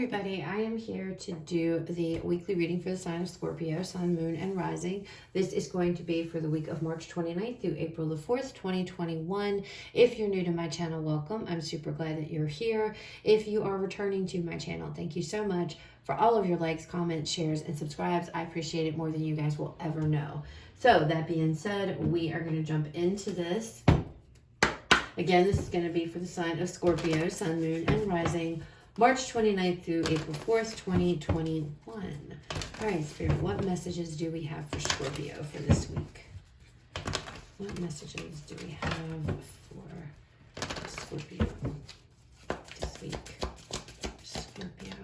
everybody, I am here to do the weekly reading for the sign of Scorpio, Sun, Moon, and Rising. This is going to be for the week of March 29th through April the 4th, 2021. If you're new to my channel, welcome. I'm super glad that you're here. If you are returning to my channel, thank you so much for all of your likes, comments, shares, and subscribes. I appreciate it more than you guys will ever know. So that being said, we are going to jump into this. Again, this is going to be for the sign of Scorpio, Sun, Moon, and Rising, March 29th through April 4th, 2021. All right, Spirit, what messages do we have for Scorpio for this week? What messages do we have for Scorpio this week? Scorpio.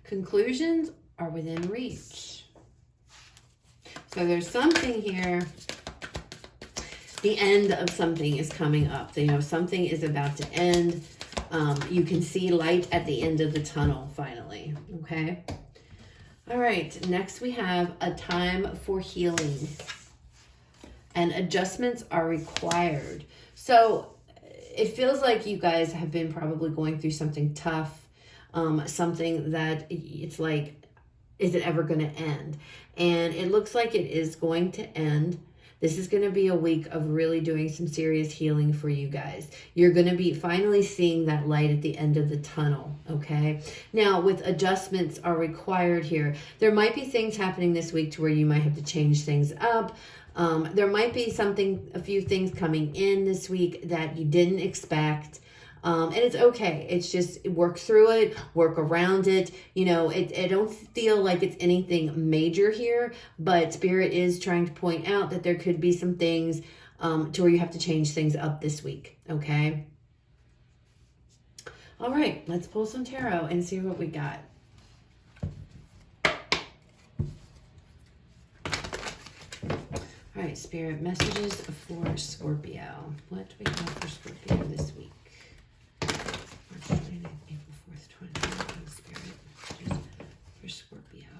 Conclusions are within reach. So there's something here. The end of something is coming up. You know, something is about to end. You can see light at the end of the tunnel, finally. Okay? All right. Next, we have a time for healing. And adjustments are required. So, it feels like you guys have been probably going through something tough. Something that it's like, is it ever going to end? And it looks like it is going to end. This is going to be a week of really doing some serious healing for you guys. You're going to be finally seeing that light at the end of the tunnel, okay? Now, with adjustments are required here, there might be things happening this week to where you might have to change things up. There might be a few things coming in this week that you didn't expect. And it's okay. It's just work through it, work around it. You know, I don't feel like it's anything major here, but Spirit is trying to point out that there could be some things to where you have to change things up this week. Okay. All right, let's pull some tarot and see what we got. All right, Spirit, messages for Scorpio. What do we have for Scorpio this week? March 29th, April 4th, 2021, Spirit, messages for Scorpio.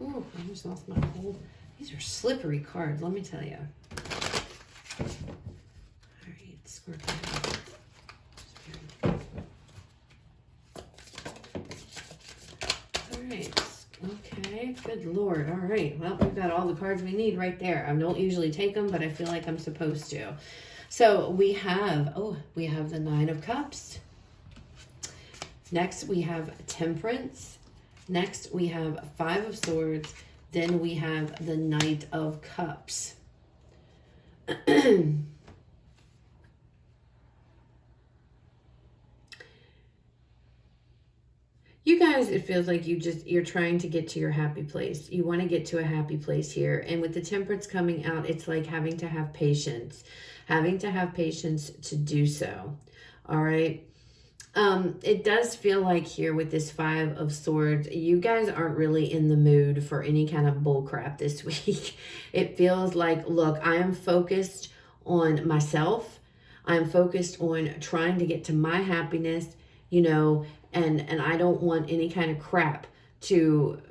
Ooh, I just lost my hold. These are slippery cards, let me tell you. All right, Scorpio. Spirit. All right. Okay, good Lord. All right, well, we've got all the cards we need right there. I don't usually take them, but I feel like I'm supposed to. So we have the Nine of Cups. Next, we have Temperance. Next, we have Five of Swords. Then we have the Knight of Cups. You guys, it feels like you're trying to get to your happy place. You want to get to a happy place here. And with the Temperance coming out, it's like having to have patience. Having to have patience to do so. All right. It does feel like here with this Five of Swords, you guys aren't really in the mood for any kind of bull crap this week. It feels like, look, I am focused on myself. I'm focused on trying to get to my happiness, you know, and I don't want any kind of crap to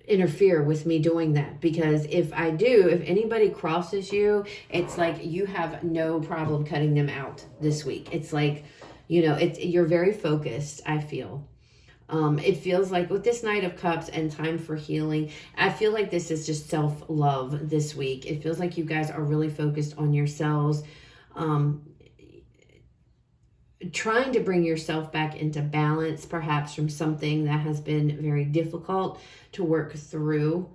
interfere with me doing that, because if anybody crosses you, it's like you have no problem cutting them out this week. It's like, you know, you're very focused, I feel. It feels like with this Knight of Cups and time for healing, I feel like this is just self-love this week. It feels like you guys are really focused on yourselves, trying to bring yourself back into balance, perhaps from something that has been very difficult to work through.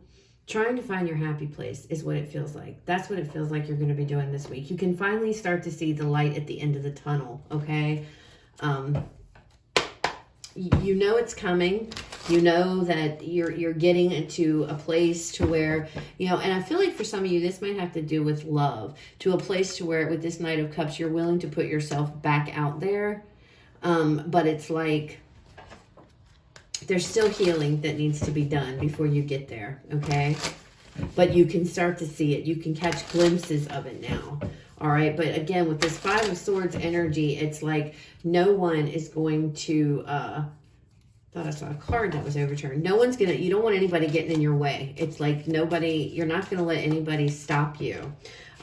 Trying to find your happy place is what it feels like. That's what it feels like you're going to be doing this week. You can finally start to see the light at the end of the tunnel, okay? You know it's coming. You know that you're getting into a place to where, you know, and I feel like for some of you, this might have to do with love, to a place to where with this Knight of Cups, you're willing to put yourself back out there. But it's like, there's still healing that needs to be done before you get there, okay? But you can start to see it. You can catch glimpses of it now, all right? But again, with this Five of Swords energy, it's like no one is going to Thought I saw a card that was overturned. No one's gonna, you don't want anybody getting in your way. It's like nobody, you're not gonna let anybody stop you.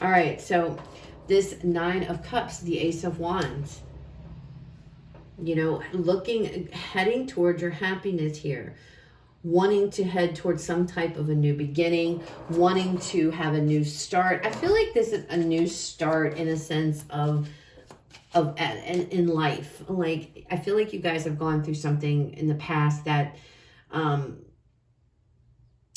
All right, so this Nine of Cups, the Ace of Wands, you know, heading towards your happiness here, wanting to head towards some type of a new beginning, wanting to have a new start. I feel like this is a new start in a sense of in life. Like, I feel like you guys have gone through something in the past that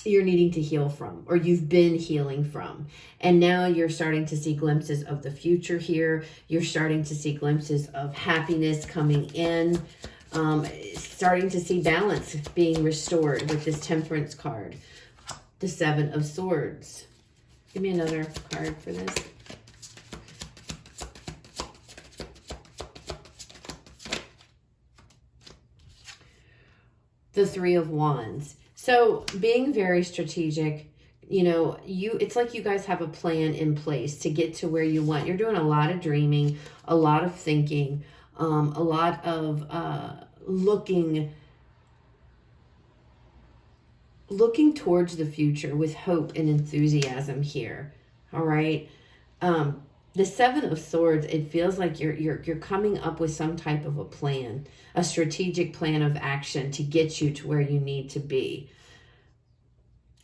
you're needing to heal from, or you've been healing from. And now you're starting to see glimpses of the future here. You're starting to see glimpses of happiness coming in, starting to see balance being restored with this Temperance card. The Seven of Swords. Give me another card for this. The Three of Wands. So being very strategic, you know, it's like you guys have a plan in place to get to where you want. You're doing a lot of dreaming, a lot of thinking, a lot of looking towards the future with hope and enthusiasm here. All right. The Seven of Swords, it feels like you're coming up with some type of a plan, a strategic plan of action to get you to where you need to be.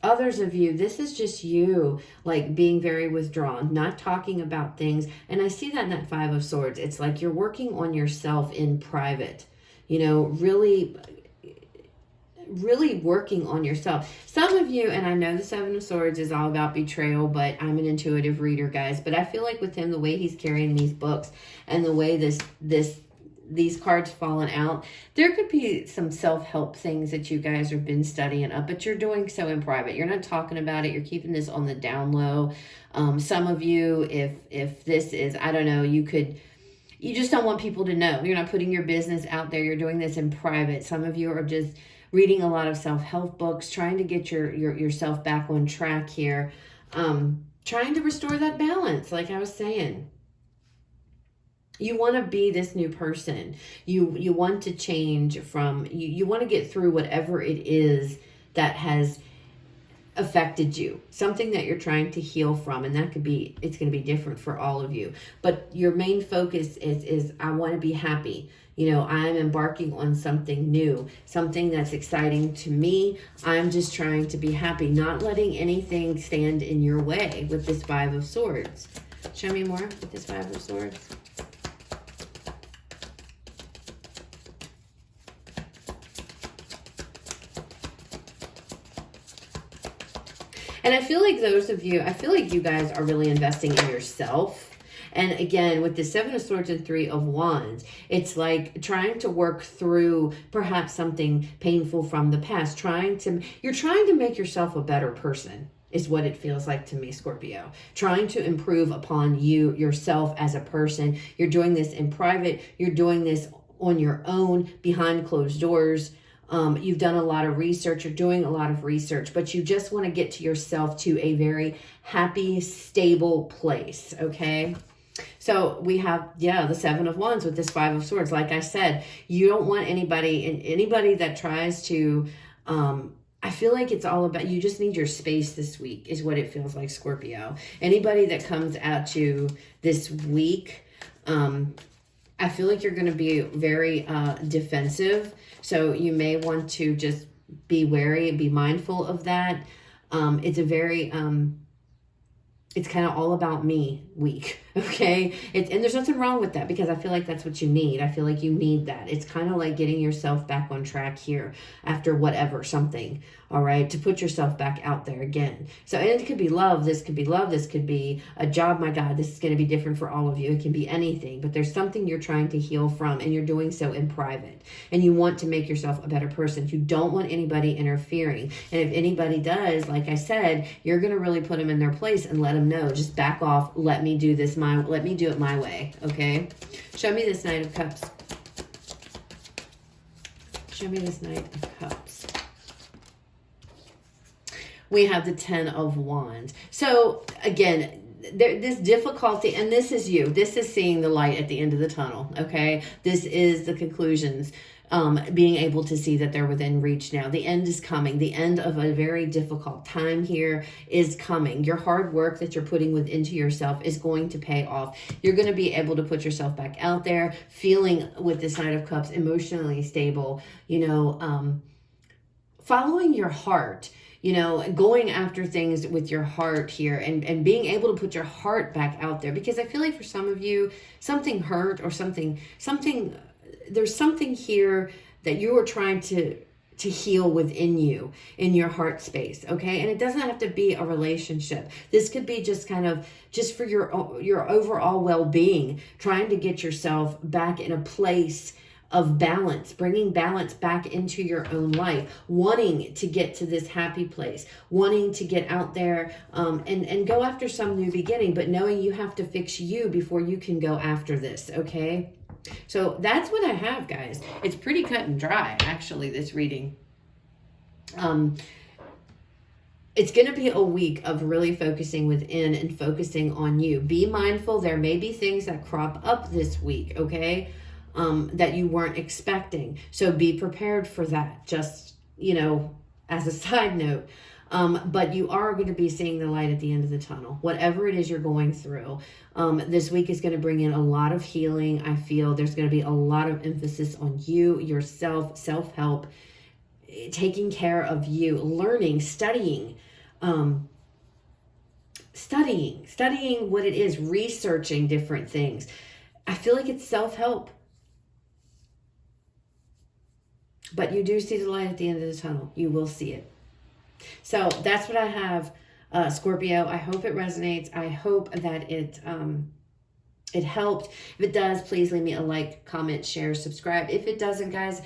Others of you, this is just you, like, being very withdrawn, not talking about things. And I see that in that Five of Swords. It's like you're working on yourself in private, you know, really working on yourself. Some of you, and I know the Seven of Swords is all about betrayal, but I'm an intuitive reader, guys. But I feel like with him, the way he's carrying these books and the way these cards falling out, there could be some self-help things that you guys have been studying up, but you're doing so in private. You're not talking about it. You're keeping this on the down low. Some of you, if this is, I don't know, you just don't want people to know. You're not putting your business out there. You're doing this in private. Some of you are just reading a lot of self-help books, trying to get yourself back on track here, trying to restore that balance, like I was saying. You want to be this new person. You want to change from, you want to get through whatever it is that has affected you, something that you're trying to heal from, and that could be, it's going to be different for all of you. But your main focus is I want to be happy. You know, I'm embarking on something new, something that's exciting to me. I'm just trying to be happy, not letting anything stand in your way with this Five of Swords. Show me more with this Five of Swords. And I feel like those of you, I feel like you guys are really investing in yourself. And again, with the Seven of Swords and Three of Wands, it's like trying to work through perhaps something painful from the past. You're trying to make yourself a better person, is what it feels like to me, Scorpio. Trying to improve upon yourself as a person. You're doing this in private. You're doing this on your own, behind closed doors. You've done a lot of research. You're doing a lot of research, but you just want to get to yourself to a very happy, stable place, okay? So we have, the Seven of Wands with this Five of Swords. Like I said, you don't want anybody that tries to, I feel like it's all about, you just need your space this week is what it feels like, Scorpio. Anybody that comes at you this week, I feel like you're going to be very defensive. So you may want to just be wary and be mindful of that. It's a very, it's kind of all about me week, okay? And there's nothing wrong with that, because I feel like that's what you need. I feel like you need that. It's kind of like getting yourself back on track here after something, all right? To put yourself back out there again. So, and it could be love. This could be love. This could be a job. My God, this is going to be different for all of you. It can be anything, but there's something you're trying to heal from, and you're doing so in private. And you want to make yourself a better person. You don't want anybody interfering. And if anybody does, like I said, you're going to really put them in their place and let them know, just back off. Let me do it my way. Okay. Show me this Knight of Cups. Show me this Knight of Cups. We have the Ten of Wands. So again, this difficulty, and this is you. This is seeing the light at the end of the tunnel, okay? This is the conclusions. being able to see that they're within reach now. The end is coming. The end of a very difficult time here is coming. Your hard work that you're putting into yourself is going to pay off. You're going to be able to put yourself back out there, feeling, with this Knight of Cups, emotionally stable, you know, following your heart, you know, going after things with your heart here, and being able to put your heart back out there. Because I feel like for some of you, something hurt, or there's something here that you are trying to heal within you, in your heart space, okay? And it doesn't have to be a relationship. This could be just kind of just for your overall well-being, trying to get yourself back in a place of balance, bringing balance back into your own life, wanting to get to this happy place, wanting to get out there and go after some new beginning, but knowing you have to fix you before you can go after this, okay? So that's what I have, guys. It's pretty cut and dry, actually, this reading. It's going to be a week of really focusing within and focusing on you. Be mindful. There may be things that crop up this week, okay, that you weren't expecting. So be prepared for that, just, you know, as a side note. But you are going to be seeing the light at the end of the tunnel. Whatever it is you're going through, this week is going to bring in a lot of healing. I feel there's going to be a lot of emphasis on you, yourself, self-help, taking care of you, learning, studying what it is, researching different things. I feel like it's self-help. But you do see the light at the end of the tunnel. You will see it. So that's what I have, Scorpio. I hope it resonates. I hope that it helped. If it does, please leave me a like, comment, share, subscribe. If it doesn't, guys,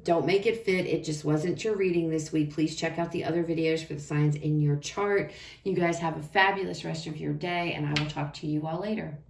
don't make it fit. It just wasn't your reading this week. Please check out the other videos for the signs in your chart. You guys have a fabulous rest of your day, and I will talk to you all later.